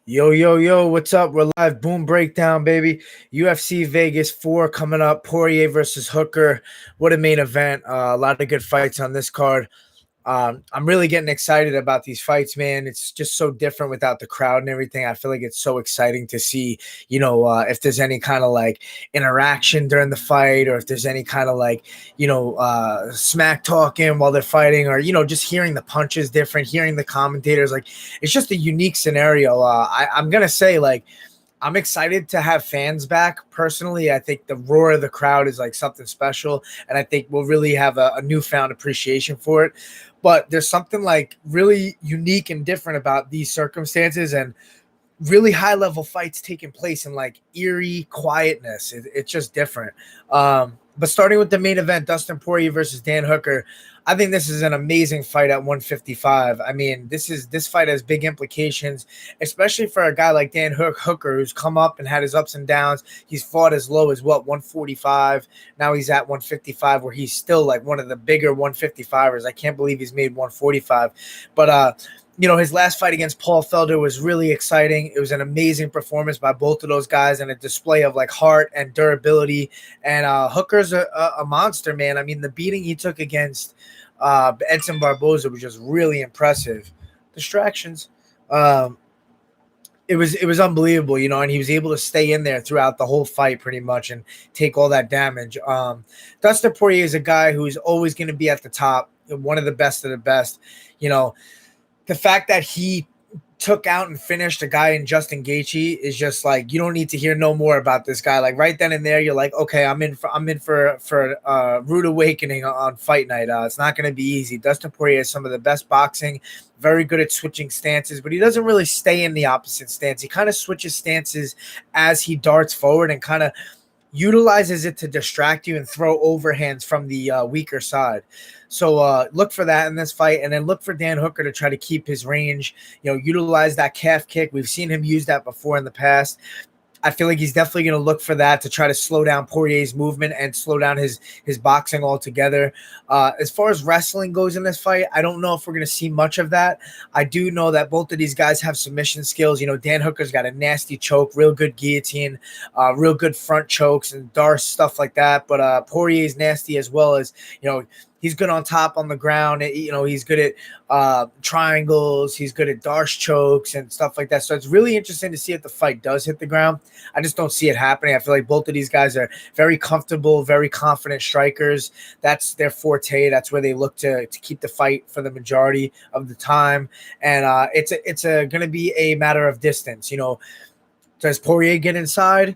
Yo, yo, yo, what's up? We're live. Boom breakdown, baby. UFC Vegas 4 coming up. Poirier versus Hooker. What a main event. A lot of good fights on this card. I'm really getting excited about these fights, man. It's just so different without the crowd and everything. I feel like it's so exciting to see, if there's any kind of like interaction during the fight, or if there's any kind of like, smack talking while they're fighting, or, just hearing the punches different, hearing the commentators. Like, it's just a unique scenario. I'm going to say, like, I'm excited to have fans back. Personally, I think the roar of the crowd is like something special, and I think we'll really have a newfound appreciation for it. But there's something like really unique and different about these circumstances, and really high level fights taking place in like eerie quietness. It's just different. But starting with the main event, Dustin Poirier versus Dan Hooker. I think this is an amazing fight at 155. I mean, this fight has big implications, especially for a guy like Dan Hooker, who's come up and had his ups and downs. He's fought as low as 145. Now he's at 155, where he's still like one of the bigger 155ers. I can't believe he's made 145. But his last fight against Paul Felder was really exciting. It was an amazing performance by both of those guys, and a display of like heart and durability. And Hooker's a monster, man. I mean, the beating he took against Edson Barboza was just really impressive. Distractions. It was unbelievable, and he was able to stay in there throughout the whole fight pretty much and take all that damage. Dustin Poirier is a guy who's always going to be at the top, one of the best of the best. The fact that he took out and finished a guy in Justin Gaethje is just like, you don't need to hear no more about this guy. Like right then and there, you're like, okay, I'm in for rude awakening on fight night. It's not going to be easy. Dustin Poirier has some of the best boxing, very good at switching stances, but he doesn't really stay in the opposite stance. He kind of switches stances as he darts forward and kind of utilizes it to distract you and throw overhands from the weaker side. So look for that in this fight, and then look for Dan Hooker to try to keep his range, utilize that calf kick. We've seen him use that before in the past. I feel like he's definitely going to look for that to try to slow down Poirier's movement and slow down his boxing altogether. As far as wrestling goes in this fight, I don't know if we're going to see much of that. I do know that both of these guys have submission skills. Dan Hooker's got a nasty choke, real good guillotine, real good front chokes and Darce, stuff like that. But Poirier's nasty as well. As he's good on top on the ground. He's good at triangles. He's good at Darce chokes and stuff like that. So it's really interesting to see if the fight does hit the ground. I just don't see it happening. I feel like both of these guys are very comfortable, very confident strikers. That's their forte. That's where they look to keep the fight for the majority of the time. And it's going to be a matter of distance. Does Poirier get inside?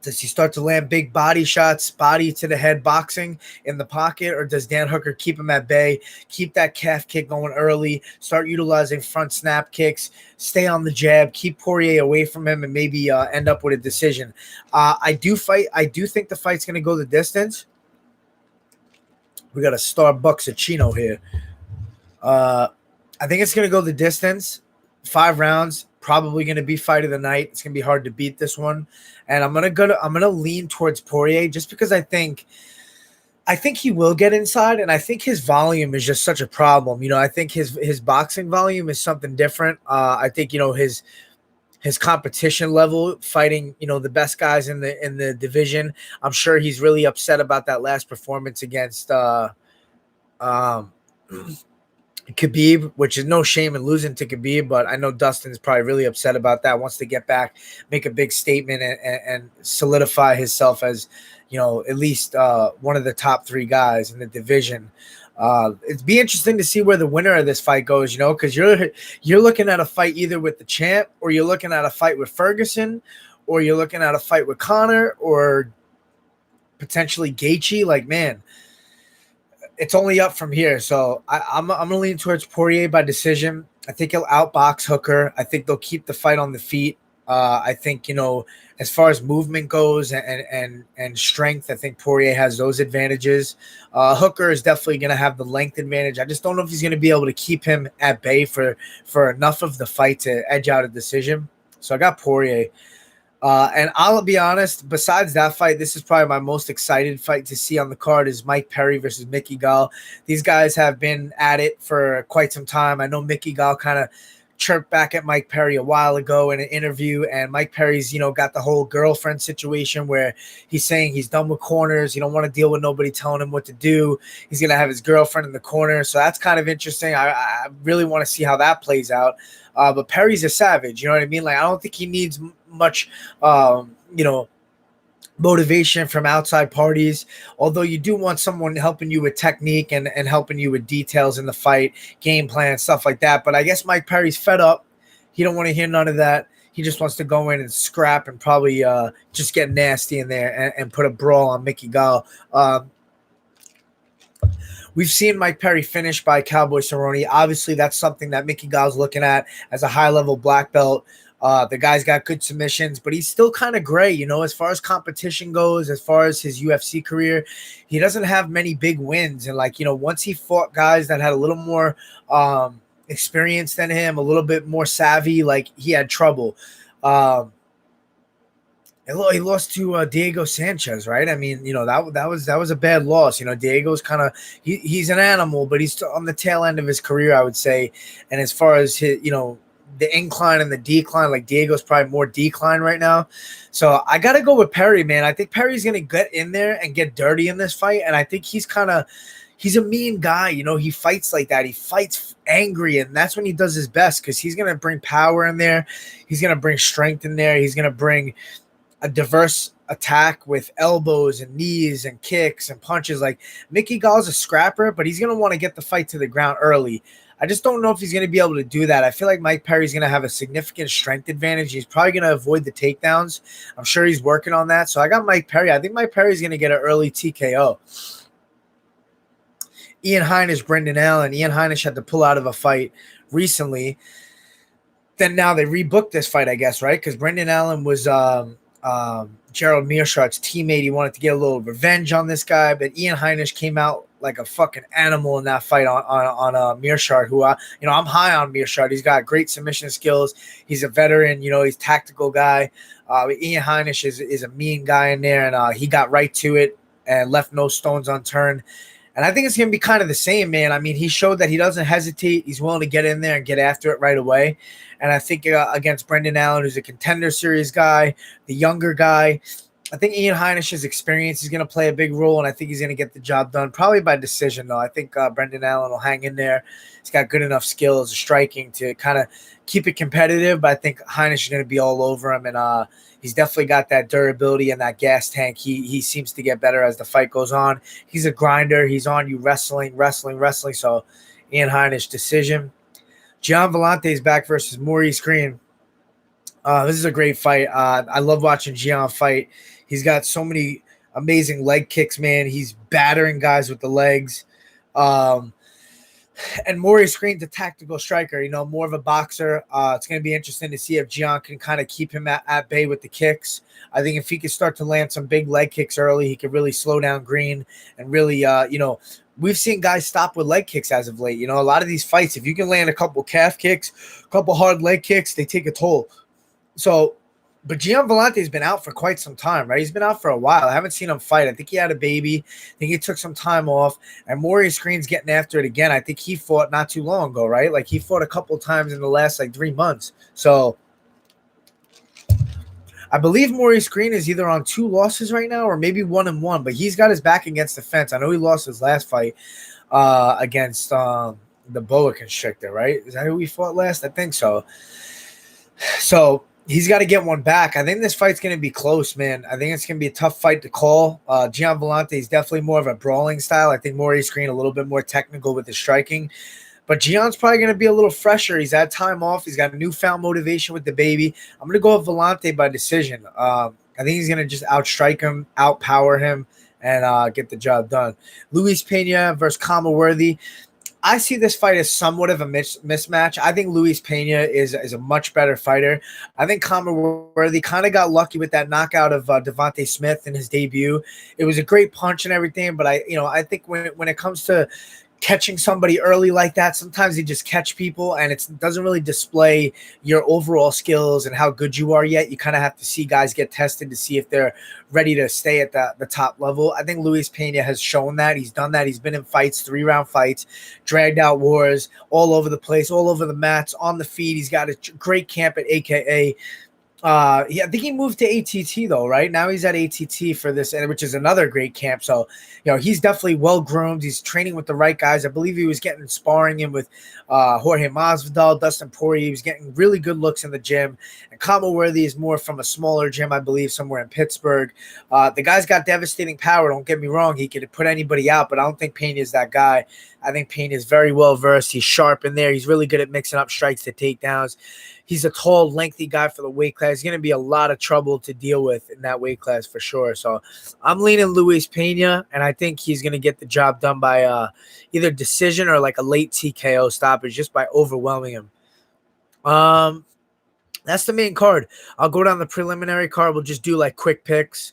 Does he start to land big body shots, body to the head boxing in the pocket, or does Dan Hooker keep him at bay, keep that calf kick going early, start utilizing front snap kicks, stay on the jab, keep Poirier away from him, and maybe end up with a decision? I do think the fight's going to go the distance. We got a Starbucks Chino here. I think it's going to go the distance. 5 rounds. Probably going to be fight of the night. It's going to be hard to beat this one. And I'm going to lean towards Poirier just because I think he will get inside, and I think his volume is just such a problem. I think his boxing volume is something different. I think his competition level, fighting the best guys in the division. I'm sure he's really upset about that last performance against Khabib, which is no shame in losing to Khabib, but I know Dustin's probably really upset about that. Wants to get back, make a big statement, and solidify himself as at least one of the top 3 guys in the division. It'd be interesting to see where the winner of this fight goes, because you're looking at a fight either with the champ, or you're looking at a fight with Ferguson, or you're looking at a fight with Conor, or potentially Gaethje. Like, man, it's only up from here. So I'm going to lean towards Poirier by decision. I think he'll outbox Hooker. I think they'll keep the fight on the feet. I think, as far as movement goes and strength, I think Poirier has those advantages. Hooker is definitely going to have the length advantage. I just don't know if he's going to be able to keep him at bay for enough of the fight to edge out a decision. So I got Poirier. And I'll be honest, besides that fight, this is probably my most excited fight to see on the card is Mike Perry versus Mickey Gall. These guys have been at it for quite some time. I know Mickey Gall kind of chirped back at Mike Perry a while ago in an interview, and Mike Perry's, got the whole girlfriend situation where he's saying he's done with corners. He don't want to deal with nobody telling him what to do. He's going to have his girlfriend in the corner. So that's kind of interesting. I really want to see how that plays out. But Perry's a savage. You know what I mean? Like, I don't think he needs much, motivation from outside parties, although you do want someone helping you with technique and helping you with details in the fight, game plan, stuff like that. But I guess Mike Perry's fed up. He don't want to hear none of that. He just wants to go in and scrap and probably just get nasty in there and put a brawl on Mickey Gall. We've seen Mike Perry finish by Cowboy Cerrone. Obviously, that's something that Mickey Gall's looking at as a high-level black belt. The guy's got good submissions, but he's still kind of gray, as far as competition goes, as far as his UFC career. He doesn't have many big wins. And, once he fought guys that had a little more experience than him, a little bit more savvy, he had trouble. He lost to Diego Sanchez, right? I mean, that was a bad loss. Diego's kind of he's an animal, but he's still on the tail end of his career, I would say. And as far as his, the incline and the decline, Diego's probably more decline right now. So I got to go with Perry, man. I think Perry's going to get in there and get dirty in this fight. And I think he's a mean guy. He fights like that. He fights angry. And that's when he does his best, because he's going to bring power in there. He's going to bring strength in there. He's going to bring a diverse attack with elbows and knees and kicks and punches. Mickey Gall's a scrapper, but he's going to want to get the fight to the ground early. I just don't know if he's going to be able to do that. I feel like Mike Perry's going to have a significant strength advantage. He's probably going to avoid the takedowns. I'm sure he's working on that. So I got Mike Perry. I think Mike Perry's going to get an early TKO. Ian Heinisch, Brendan Allen. Ian Heinisch had to pull out of a fight recently. Then now they rebooked this fight, I guess, right? Because Brendan Allen was Gerald Meerschaert's teammate. He wanted to get a little revenge on this guy, but Ian Heinisch came out like a fucking animal in that fight on Meerschaert, who I'm high on Meerschaert. He's got great submission skills. He's a veteran, he's a tactical guy. Ian Heinisch is a mean guy in there, and he got right to it and left no stones unturned. And I think it's going to be kind of the same, man. I mean, he showed that he doesn't hesitate. He's willing to get in there and get after it right away. And I think against Brendan Allen, who's a contender series guy, the younger guy, I think Ian Heinisch's experience is going to play a big role, and I think he's going to get the job done, probably by decision, though. I think Brendan Allen will hang in there. He's got good enough skills, striking, to kind of keep it competitive, but I think Heinisch is going to be all over him, and he's definitely got that durability and that gas tank. He seems to get better as the fight goes on. He's a grinder. He's on you wrestling. So Ian Heinisch, decision. Gian Villante is back versus Maurice Green. This is a great fight. I love watching Gian fight. He's got so many amazing leg kicks, man. He's battering guys with the legs. And Maurice Green's a tactical striker, more of a boxer. It's going to be interesting to see if Gian can kind of keep him at bay with the kicks. I think if he could start to land some big leg kicks early, he could really slow down Green and really, we've seen guys stop with leg kicks as of late. A lot of these fights, if you can land a couple calf kicks, a couple hard leg kicks, they take a toll. So, but Gian Villante's been out for quite some time, right? He's been out for a while. I haven't seen him fight. I think he had a baby. I think he took some time off. And Maurice Green's getting after it again. I think he fought not too long ago, right? He fought a couple times in the last 3 months. So I believe Maurice Green is either on 2 losses right now or maybe 1-1, but he's got his back against the fence. I know he lost his last fight against the boa constrictor, right? Is that who he fought last? I think so. So he's got to get one back. I think this fight's going to be close, man. I think it's going to be a tough fight to call. Gian Villante is definitely more of a brawling style. I think Maurice Green a little bit more technical with his striking. But Gian's probably going to be a little fresher. He's had time off. He's got a newfound motivation with the baby. I'm going to go with Villante by decision. I think he's going to just outstrike him, outpower him, and get the job done. Luis Pena versus Kama Worthy. I see this fight as somewhat of a mismatch. I think Luis Pena is a much better fighter. I think Kama Worthy kind of got lucky with that knockout of Devontae Smith in his debut. It was a great punch and everything, but I think when it comes to catching somebody early like that, sometimes they just catch people and it doesn't really display your overall skills and how good you are yet. You kind of have to see guys get tested to see if they're ready to stay at the top level. I think Luis Pena has shown that. He's done that. He's been in fights, 3-round fights, dragged out wars all over the place, all over the mats, on the feet. He's got a great camp at AKA. I think he moved to ATT though, right? Now he's at ATT for this, and which is another great camp. So, he's definitely well groomed. He's training with the right guys. I believe he was getting sparring in with Jorge Masvidal, Dustin Poirier. He was getting really good looks in the gym. And Kama Worthy is more from a smaller gym, I believe, somewhere in Pittsburgh. The guy's got devastating power. Don't get me wrong; he could put anybody out, but I don't think Pena is that guy. I think Pena is very well versed. He's sharp in there. He's really good at mixing up strikes to takedowns. He's a tall, lengthy guy for the weight class. He's going to be a lot of trouble to deal with in that weight class for sure. So I'm leaning Luis Pena, and I think he's going to get the job done by either decision or like a late TKO stoppage just by overwhelming him. That's the main card. I'll go down the preliminary card. We'll just do like quick picks.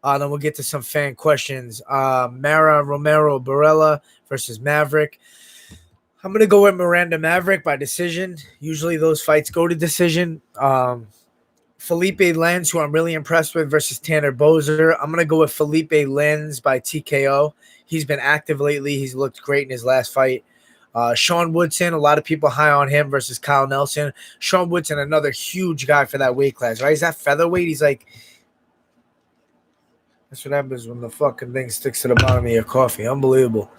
Then we'll get to some fan questions. Mara Romero Barella versus Maverick. I'm going to go with Miranda Maverick by decision. Usually those fights go to decision. Felipe Lenz, who I'm really impressed with, versus Tanner Boser. I'm going to go with Felipe Lenz by TKO. He's been active lately. He's looked great in his last fight. Sean Woodson, a lot of people high on him versus Kyle Nelson. Sean Woodson, another huge guy for that weight class, right? He's that featherweight. He's like, that's what happens when the fucking thing sticks to the bottom of your coffee. Unbelievable.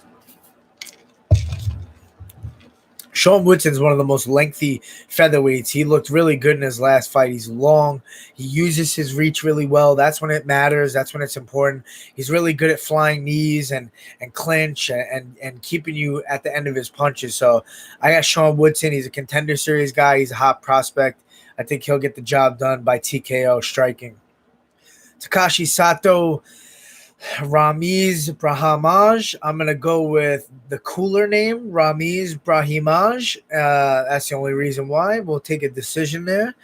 Sean Woodson's one of the most lengthy featherweights. He looked really good in his last fight. He's long. He uses his reach really well. That's when it matters. That's when it's important. He's really good at flying knees and clinch and keeping you at the end of his punches. So I got Sean Woodson. He's a Contender Series guy. He's a hot prospect. I think he'll get the job done by TKO striking. Takashi Sato, Ramiz Brahimaj. I'm going to go with the cooler name, Ramiz Brahimaj. That's the only reason why. We'll take a decision there.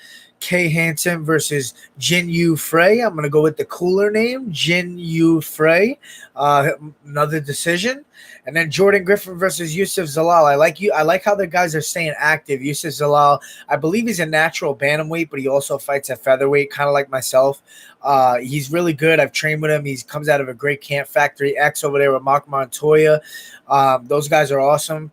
Kay Hansen versus Jin Yu Frey. I'm going to go with the cooler name, Jin Yu Frey. Another decision. And then Jordan Griffin versus Yusuf Zalal. I like how the guys are staying active. Yusuf Zalal, I believe he's a natural bantamweight, but he also fights at featherweight, kind of like myself. He's really good. I've trained with him. He comes out of a great camp, Factory X over there with Mark Montoya. Those guys are awesome.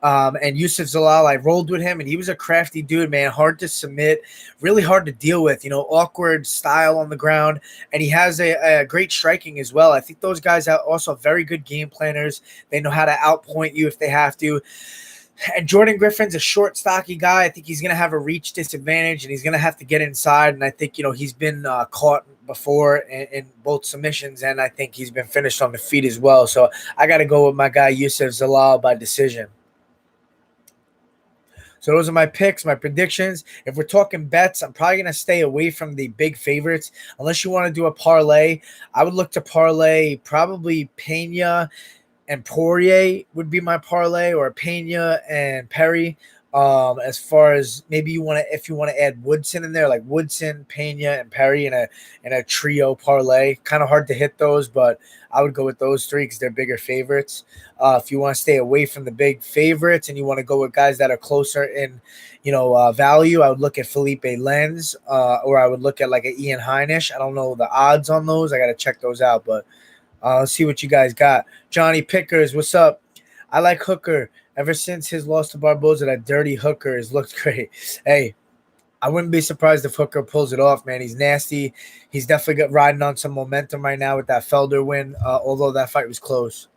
And Yusuf Zalal, I rolled with him, and he was a crafty dude, man. Hard to submit, really hard to deal with, awkward style on the ground. And he has a great striking as well. I think those guys are also very good game planners. They know how to outpoint you if they have to. And Jordan Griffin's a short, stocky guy. I think he's going to have a reach disadvantage, and he's going to have to get inside. And I think, he's been caught before in both submissions, and I think he's been finished on the feet as well. So I got to go with my guy Yusuf Zalal by decision. So those are my picks, my predictions. If we're talking bets, I'm probably going to stay away from the big favorites. Unless you want to do a parlay, I would look to parlay probably Pena and Poirier would be my parlay, or Pena and Perry. As far as maybe if you want to add Woodson in there, like Woodson, Pena, and Perry in a trio parlay. Kind of hard to hit those, but I would go with those three because they're bigger favorites. If you want to stay away from the big favorites and you want to go with guys that are closer in, value, I would look at Felipe Lenz, or I would look at like an Ian Heinisch. I don't know the odds on those. I got to check those out, but let's see what you guys got. Johnny Pickers, what's up? I like Hooker. Ever since his loss to Barboza, that dirty Hooker has looked great. Hey, I wouldn't be surprised if Hooker pulls it off, man. He's nasty. He's definitely riding on some momentum right now with that Felder win, although that fight was close.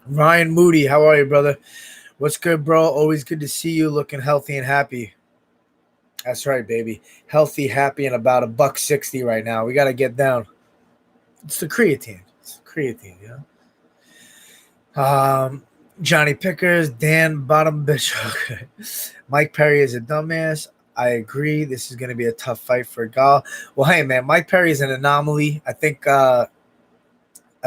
Ryan Moody, how are you, brother? What's good, bro? Always good to see you looking healthy and happy. That's right, baby. Healthy, happy, and about $160 right now. We got to get down. It's the creatine. Johnny Pickers, Dan Bottom Bishop. Mike Perry is a dumbass. I agree. This is going to be a tough fight for Gall. Well, hey, man, Mike Perry is an anomaly. I think I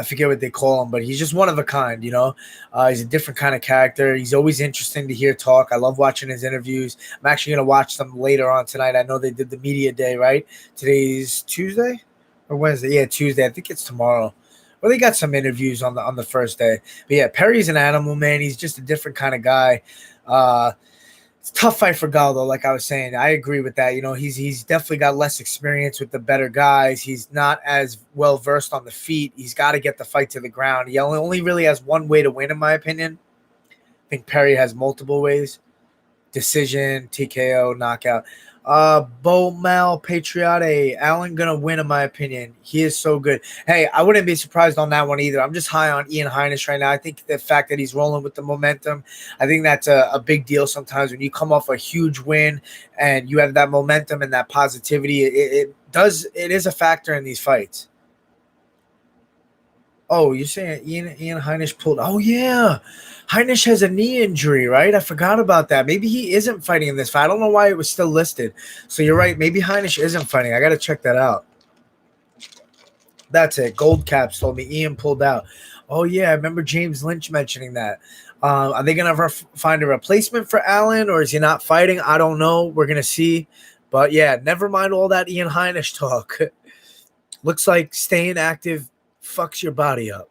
forget what they call him, but he's just one of a kind, He's a different kind of character. He's always interesting to hear talk. I love watching his interviews. I'm actually going to watch them later on tonight. I know they did the media day, right? Today's Tuesday or Wednesday? Yeah, Tuesday. I think it's tomorrow. Well, they got some interviews on the first day. But yeah, Perry's an animal, man. He's just a different kind of guy. It's a tough fight for Gall, though. Like I was saying, I agree with that. He's definitely got less experience with the better guys. He's not as well versed on the feet. He's got to get the fight to the ground. He only really has one way to win, in my opinion. I think Perry has multiple ways: decision, TKO, knockout. Bo Mal Patriote, Allen gonna win, in my opinion. He is so good. Hey, I wouldn't be surprised on that one either. I'm just high on Ian Heinisch right now. I think the fact that he's rolling with the momentum, I think that's a big deal sometimes when you come off a huge win and you have that momentum and that positivity. It is a factor in these fights. Oh, you're saying Ian Heinisch pulled? Oh yeah, Heinisch has a knee injury, right? I forgot about that. Maybe he isn't fighting in this fight. I don't know why it was still listed. So you're right. Maybe Heinisch isn't fighting. I got to check that out. That's it. Gold Caps told me Ian pulled out. Oh yeah, I remember James Lynch mentioning that. Are they gonna ever find a replacement for Allen, or is he not fighting? I don't know. We're gonna see. But yeah, never mind all that Ian Heinisch talk. Looks like staying active fucks your body up.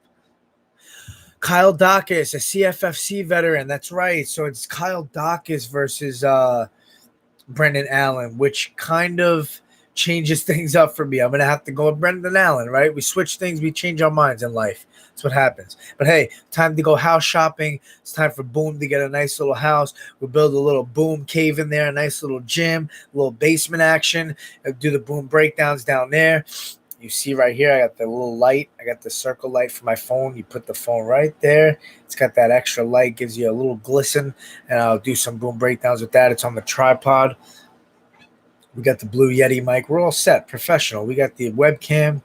Kyle Dacus, a CFFC veteran. That's right. So it's Kyle Dacus versus Brendan Allen, which kind of changes things up for me. I'm going to have to go with Brendan Allen, right? We switch things. We change our minds in life. That's what happens. But hey, time to go house shopping. It's time for Boom to get a nice little house. We'll build a little Boom cave in there, a nice little gym, a little basement action. Do the Boom breakdowns down there. You see right here, I got the little light. I got the circle light for my phone. You put the phone right there. It's got that extra light, gives you a little glisten, and I'll do some Boom breakdowns with that. It's on the tripod. We got the Blue Yeti mic. We're all set, professional. We got the webcam.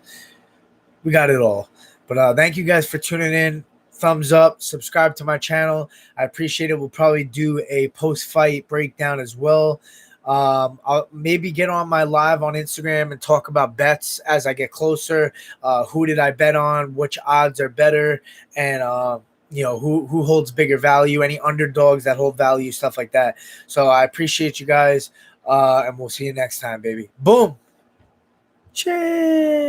We got it all. But thank you guys for tuning in. Thumbs up. Subscribe to my channel. I appreciate it. We'll probably do a post-fight breakdown as well. I'll maybe get on my live on Instagram and talk about bets as I get closer. Who did I bet on? Which odds are better? And who holds bigger value? Any underdogs that hold value? Stuff like that. So I appreciate you guys, and we'll see you next time, baby. Boom. Cheers.